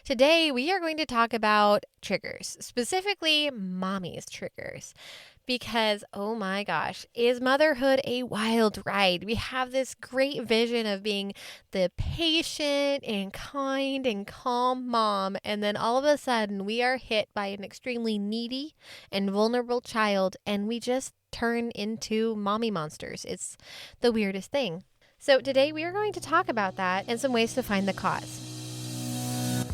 Today, we are going to talk about triggers, specifically mommy's triggers. Because, oh my gosh, is motherhood a wild ride? We have this great vision of being the patient and kind and calm mom, and then all of a sudden we are hit by an extremely needy and vulnerable child, and we just turn into mommy monsters. It's the weirdest thing. So today we are going to talk about that and some ways to find the cause.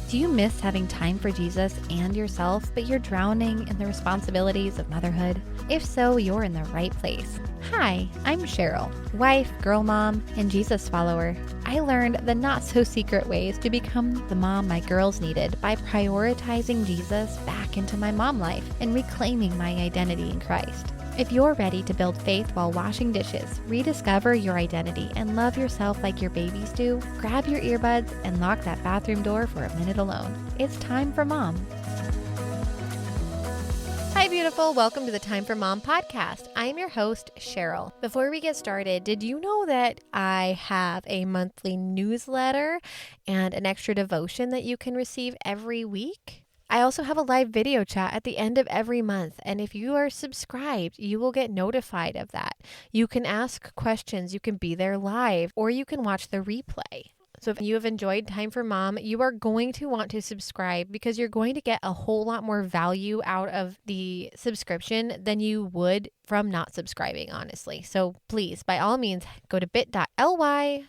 Do you miss having time for Jesus and yourself, but you're drowning in the responsibilities of motherhood? If so, you're in the right place. Hi, I'm Cheryl, wife, girl mom, and Jesus follower. I learned the not-so-secret ways to become the mom my girls needed by prioritizing Jesus back into my mom life and reclaiming my identity in Christ. If you're ready to build faith while washing dishes, rediscover your identity, and love yourself like your babies do, grab your earbuds and lock that bathroom door for a minute alone. It's time for Mom. Hi, beautiful. Welcome to the Time for Mom podcast. I'm your host, Cheryl. Before we get started, did you know that I have a monthly newsletter and an extra devotion that you can receive every week? I also have a live video chat at the end of every month, and if you are subscribed, you will get notified of that. You can ask questions, you can be there live, or you can watch the replay. So if you have enjoyed Time for Mom, you are going to want to subscribe because you're going to get a whole lot more value out of the subscription than you would from not subscribing, honestly. So please, by all means, go to bit.ly/Time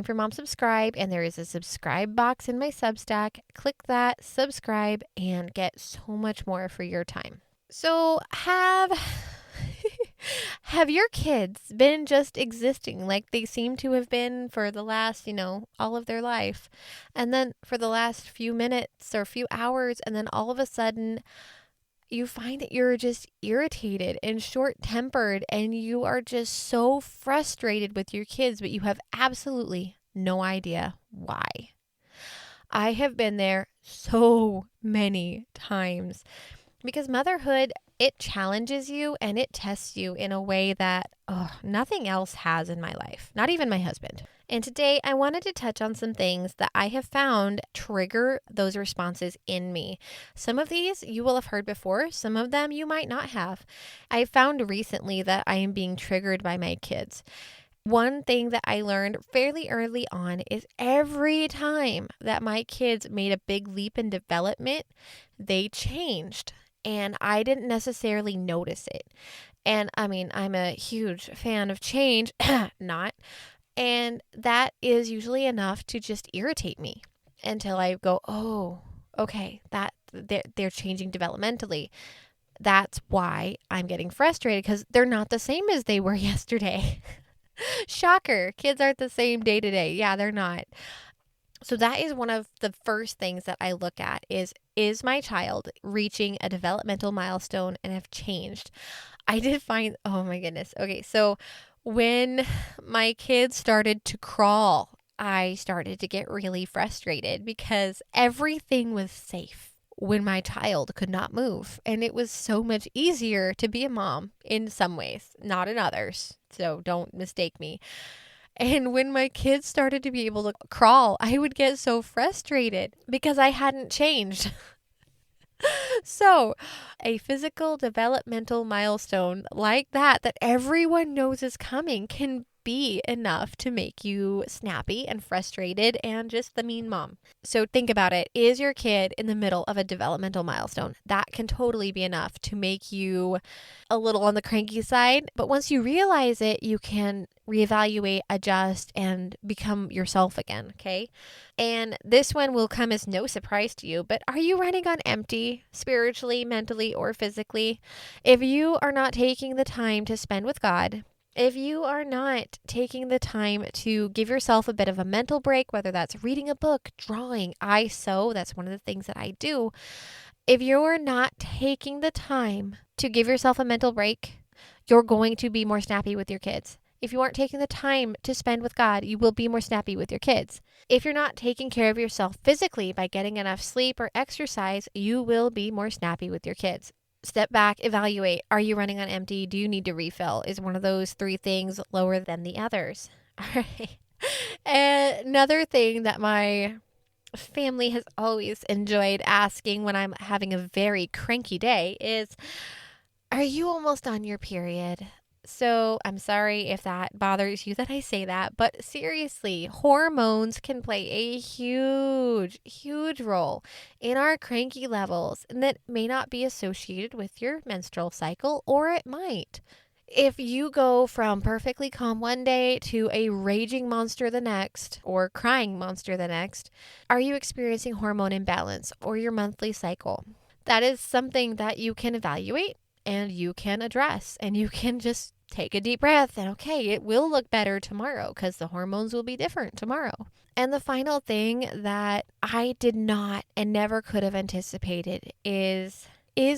for Mom subscribe, and there is a subscribe box in my Substack. Click that, subscribe, and get so much more for your time. So have your kids been just existing like they seem to have been for the last, all of their life? And then for the last few minutes or few hours, and then all of a sudden you find that you're just irritated and short-tempered and you are just so frustrated with your kids, but you have absolutely no idea why. I have been there so many times because motherhood, it challenges you and it tests you in a way that nothing else has in my life, not even my husband. And today I wanted to touch on some things that I have found trigger those responses in me. Some of these you will have heard before, some of them you might not have. I found recently that I am being triggered by my kids. One thing that I learned fairly early on is every time that my kids made a big leap in development, they changed. And I didn't necessarily notice it. And I mean, I'm a huge fan of change, not. And that is usually enough to just irritate me until I go, oh, okay, that they're changing developmentally. That's why I'm getting frustrated because they're not the same as they were yesterday. Shocker. Kids aren't the same day to day. Yeah, they're not. So that is one of the first things that I look at is my child reaching a developmental milestone and have changed? I did find, oh my goodness. Okay, so when my kids started to crawl, I started to get really frustrated because everything was safe when my child could not move. And it was so much easier to be a mom in some ways, not in others. So don't mistake me. And when my kids started to be able to crawl, I would get so frustrated because I hadn't changed. So a physical developmental milestone like that everyone knows is coming can be enough to make you snappy and frustrated and just the mean mom. So think about it. Is your kid in the middle of a developmental milestone? That can totally be enough to make you a little on the cranky side. But once you realize it, you can reevaluate, adjust, and become yourself again, okay? And this one will come as no surprise to you, but are you running on empty, spiritually, mentally, or physically? If you are not taking the time to spend with God, if you are not taking the time to give yourself a bit of a mental break, whether that's reading a book, drawing, I sew, that's one of the things that I do. If you're not taking the time to give yourself a mental break, you're going to be more snappy with your kids. If you aren't taking the time to spend with God, you will be more snappy with your kids. If you're not taking care of yourself physically by getting enough sleep or exercise, you will be more snappy with your kids. Step back, evaluate. Are you running on empty? Do you need to refill? Is one of those three things lower than the others? All right. And another thing that my family has always enjoyed asking when I'm having a very cranky day is, are you almost on your period? So I'm sorry if that bothers you that I say that, but seriously, hormones can play a huge, huge role in our cranky levels, and that may not be associated with your menstrual cycle, or it might. If you go from perfectly calm one day to a raging monster the next, or crying monster the next, are you experiencing hormone imbalance or your monthly cycle? That is something that you can evaluate and you can address, and you can just take a deep breath and okay, it will look better tomorrow because the hormones will be different tomorrow. And the final thing that I did not and never could have anticipated is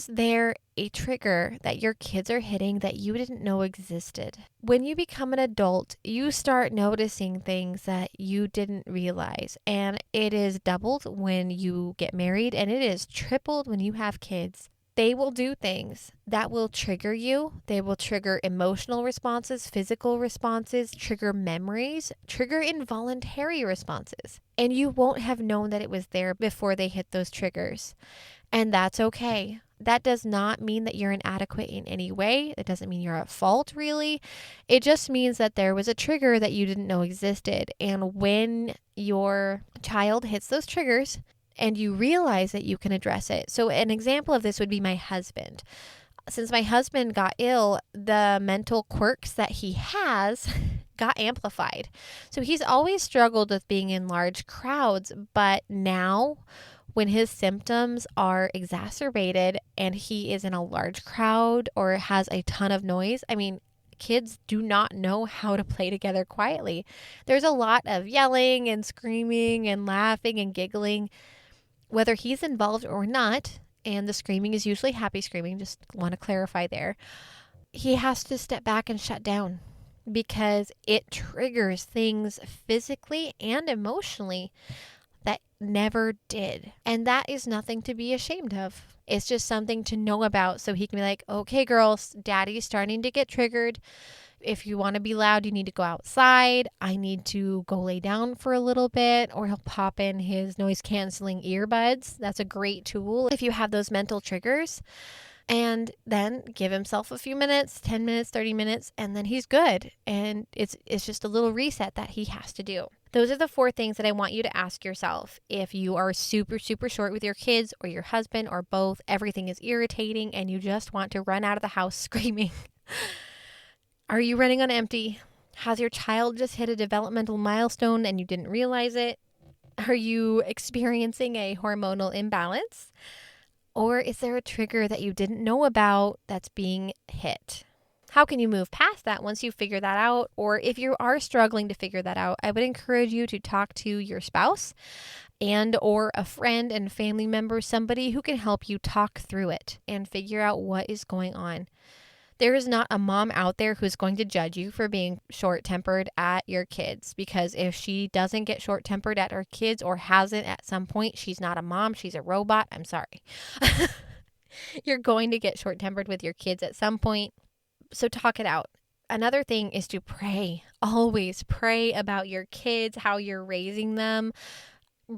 there a trigger that your kids are hitting that you didn't know existed? When you become an adult, you start noticing things that you didn't realize. And it is doubled when you get married, and it is tripled when you have kids. They will do things that will trigger you. They will trigger emotional responses, physical responses, trigger memories, trigger involuntary responses. And you won't have known that it was there before they hit those triggers. And that's okay. That does not mean that you're inadequate in any way. It doesn't mean you're at fault, really. It just means that there was a trigger that you didn't know existed. And when your child hits those triggers and you realize that you can address it. So an example of this would be my husband. Since my husband got ill, the mental quirks that he has got amplified. So he's always struggled with being in large crowds, but now when his symptoms are exacerbated and he is in a large crowd or has a ton of noise, I mean, kids do not know how to play together quietly. There's a lot of yelling and screaming and laughing and giggling, whether he's involved or not. And the screaming is usually happy screaming, just want to clarify there. He has to step back and shut down because it triggers things physically and emotionally that never did. And that is nothing to be ashamed of. It's just something to know about so he can be like, okay, girls, daddy's starting to get triggered. If you want to be loud, you need to go outside. I need to go lay down for a little bit, or he'll pop in his noise canceling earbuds. That's a great tool if you have those mental triggers. And then give himself a few minutes, 10 minutes, 30 minutes, and then he's good. And it's just a little reset that he has to do. Those are the 4 things that I want you to ask yourself. If you are super, super short with your kids or your husband or both, everything is irritating and you just want to run out of the house screaming. Are you running on empty? Has your child just hit a developmental milestone and you didn't realize it? Are you experiencing a hormonal imbalance? Or is there a trigger that you didn't know about that's being hit? How can you move past that once you figure that out? Or if you are struggling to figure that out, I would encourage you to talk to your spouse and or a friend and family member, somebody who can help you talk through it and figure out what is going on. There is not a mom out there who's going to judge you for being short-tempered at your kids, because if she doesn't get short-tempered at her kids or hasn't at some point, she's not a mom, she's a robot. I'm sorry. You're going to get short-tempered with your kids at some point, so talk it out. Another thing is to pray. Always pray about your kids, how you're raising them.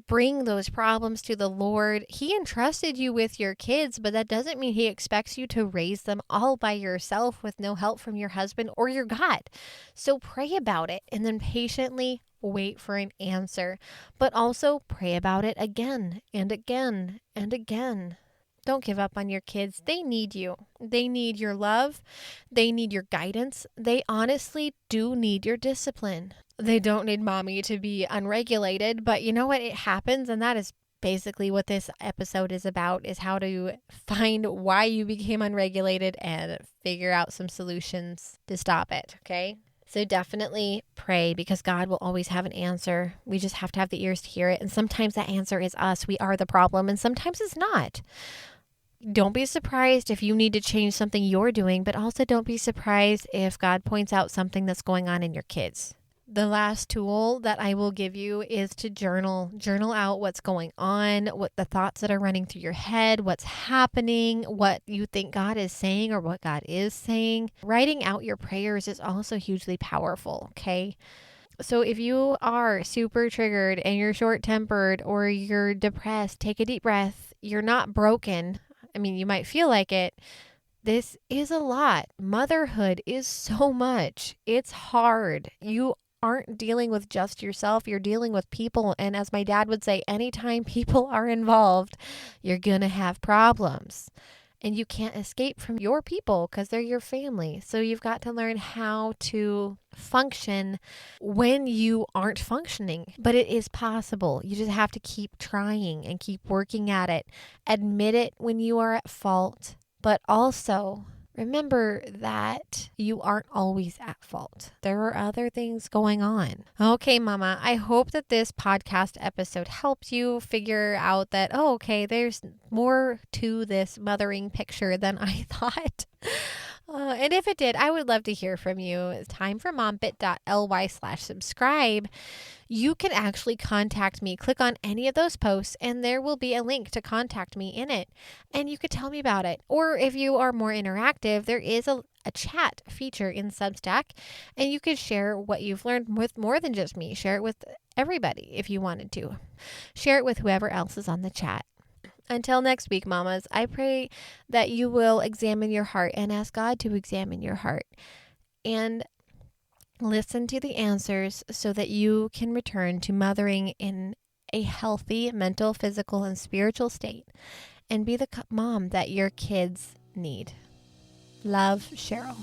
Bring those problems to the Lord. He entrusted you with your kids, but that doesn't mean he expects you to raise them all by yourself with no help from your husband or your God. So pray about it and then patiently wait for an answer, but also pray about it again and again and again. Don't give up on your kids. They need you. They need your love. They need your guidance. They honestly do need your discipline. They don't need mommy to be unregulated, but you know what? It happens, and that is basically what this episode is about, is how to find why you became unregulated and figure out some solutions to stop it, okay? So definitely pray, because God will always have an answer. We just have to have the ears to hear it, and sometimes that answer is us. We are the problem, and sometimes it's not. Don't be surprised if you need to change something you're doing, but also don't be surprised if God points out something that's going on in your kids. The last tool that I will give you is to journal. Journal out what's going on, what the thoughts that are running through your head, what's happening, what you think God is saying or what God is saying. Writing out your prayers is also hugely powerful, okay? So if you are super triggered and you're short-tempered or you're depressed, take a deep breath. You're not broken. I mean, you might feel like it. This is a lot. Motherhood is so much. It's hard. You aren't dealing with just yourself. You're dealing with people. And as my dad would say, anytime people are involved, you're going to have problems. And you can't escape from your people because they're your family. So you've got to learn how to function when you aren't functioning. But it is possible. You just have to keep trying and keep working at it. Admit it when you are at fault. But also remember that you aren't always at fault. There are other things going on. Okay, Mama, I hope that this podcast episode helped you figure out that, oh, okay, there's more to this mothering picture than I thought. And if it did, I would love to hear from you. It's timeformombit.ly/subscribe. You can actually contact me. Click on any of those posts and there will be a link to contact me in it. And you could tell me about it. Or if you are more interactive, there is a chat feature in Substack and you could share what you've learned with more than just me. Share it with everybody if you wanted to. Share it with whoever else is on the chat. Until next week, mamas, I pray that you will examine your heart and ask God to examine your heart and listen to the answers so that you can return to mothering in a healthy mental, physical, and spiritual state and be the mom that your kids need. Love, Cheryl.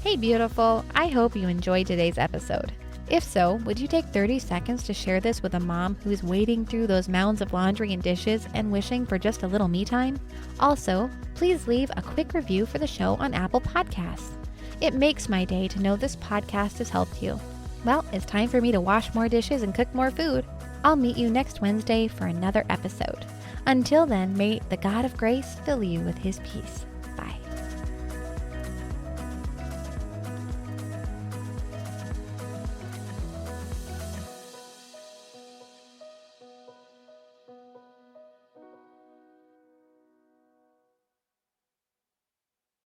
Hey, beautiful. I hope you enjoyed today's episode. If so, would you take 30 seconds to share this with a mom who is wading through those mounds of laundry and dishes and wishing for just a little me time? Also, please leave a quick review for the show on Apple Podcasts. It makes my day to know this podcast has helped you. Well, it's time for me to wash more dishes and cook more food. I'll meet you next Wednesday for another episode. Until then, may the God of grace fill you with his peace. Bye.